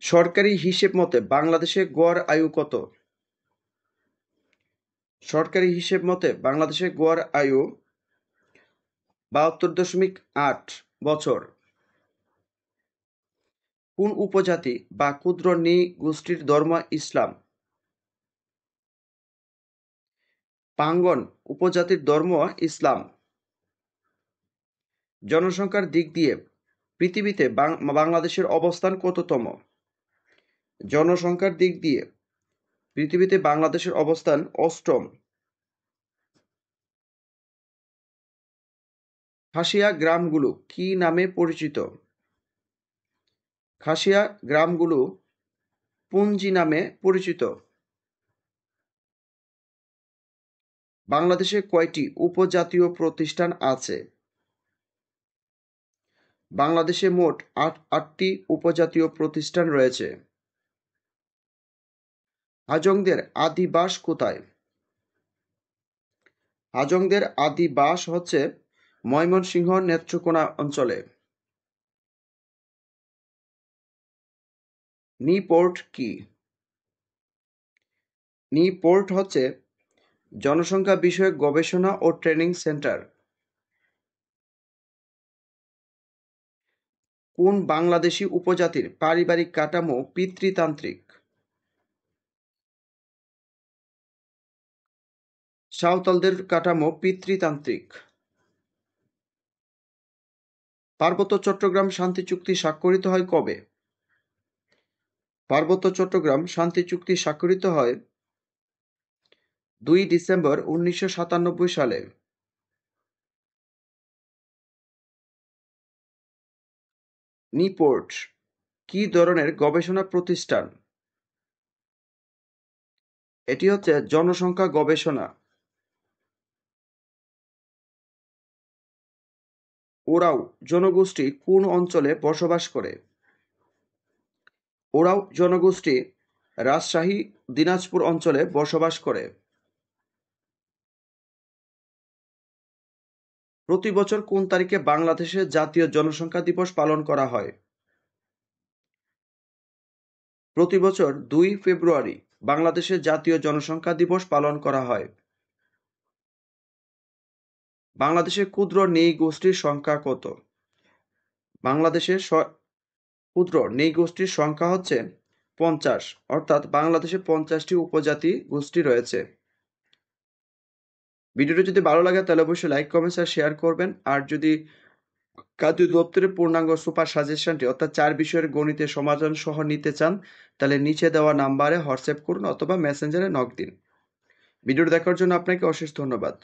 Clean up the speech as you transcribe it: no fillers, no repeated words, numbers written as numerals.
সরকারি হিসেব মতে বাংলাদেশে গড় আয়ু কত? সরকারি হিসেব মতে বাংলাদেশে গড় আয়ু ৭২.৮ বছর। কোন উপজাতি বা ক্ষুদ্র নৃগোষ্ঠীর ধর্ম ইসলাম? পাঙ্গন উপজাতির ধর্ম ইসলাম। জনসংখ্যার দিক দিয়ে পৃথিবীতে বাংলাদেশের অবস্থান কততম? জনসংখ্যার দিক দিয়ে পৃথিবীতে বাংলাদেশের অবস্থান অষ্টম। খাসিয়া গ্রামগুলো কি নামে পরিচিত? খাসিয়া গ্রামগুলো পুঞ্জি নামে পরিচিত। বাংলাদেশে কয়টি উপজাতীয় প্রতিষ্ঠান আছে? বাংলাদেশে মোট আটটি উপজাতীয় প্রতিষ্ঠান রয়েছে। হাজংদের আদি বাস কোথায়? হাজংদের আদি বাস হচ্ছে ময়মনসিংহ নেত্রকোনা অঞ্চলে। নিউপোর্ট কি? নিউপোর্ট হচ্ছে জনসংখ্যা বিষয়ক গবেষণা ও ট্রেনিং সেন্টার। কোন বাংলাদেশী উপজাতির পারিবারিক কাঠামো পিতৃতান্ত্রিক? সাঁওতালদের কাঠামো পিতৃতান্ত্রিক। পার্বত্য চট্টগ্রাম শান্তি চুক্তি স্বাক্ষরিত হয় কবে? পার্বত্য চট্টগ্রাম শান্তি চুক্তি স্বাক্ষরিত হয় 2 ডিসেম্বর 1997 সালে। নিউপোর্ট কি ধরনের গবেষণা প্রতিষ্ঠান? এটি হচ্ছে জনসংখ্যা গবেষণা। ওরাও জনগোষ্ঠী কোন অঞ্চলে বসবাস করে? ওরাও জনগোষ্ঠী রাজশাহী, দিনাজপুর অঞ্চলে বসবাস করে। প্রতি বছর কোন তারিখে বাংলাদেশে জাতীয় জনসংখ্যা দিবস পালন করা হয়? প্রতি বছর 2 ফেব্রুয়ারি বাংলাদেশে জাতীয় জনসংখ্যা দিবস পালন করা হয়। বাংলাদেশে ক্ষুদ্র নৃগোষ্ঠীর সংখ্যা কত? বাংলাদেশে ক্ষুদ্র নৃগোষ্ঠীর সংখ্যা হচ্ছে 50, অর্থাৎ বাংলাদেশে 50টি উপজাতি গোষ্ঠী রয়েছে। ভিডিওটি যদি ভালো লাগে তাহলে অবশ্যই লাইক, কমেন্টস আর শেয়ার করবেন। আর যদি খাদ্য দপ্তরের পূর্ণাঙ্গ সুপার সাজেশনটি অর্থাৎ 4 বিষয়ের গণিতের সমাধান সহ নিতে চান তাহলে নিচে দেওয়া নাম্বারে হোয়াটসঅ্যাপ করুন অথবা মেসেঞ্জারে নক দিন। ভিডিওটি দেখার জন্য আপনাকে অশেষ ধন্যবাদ।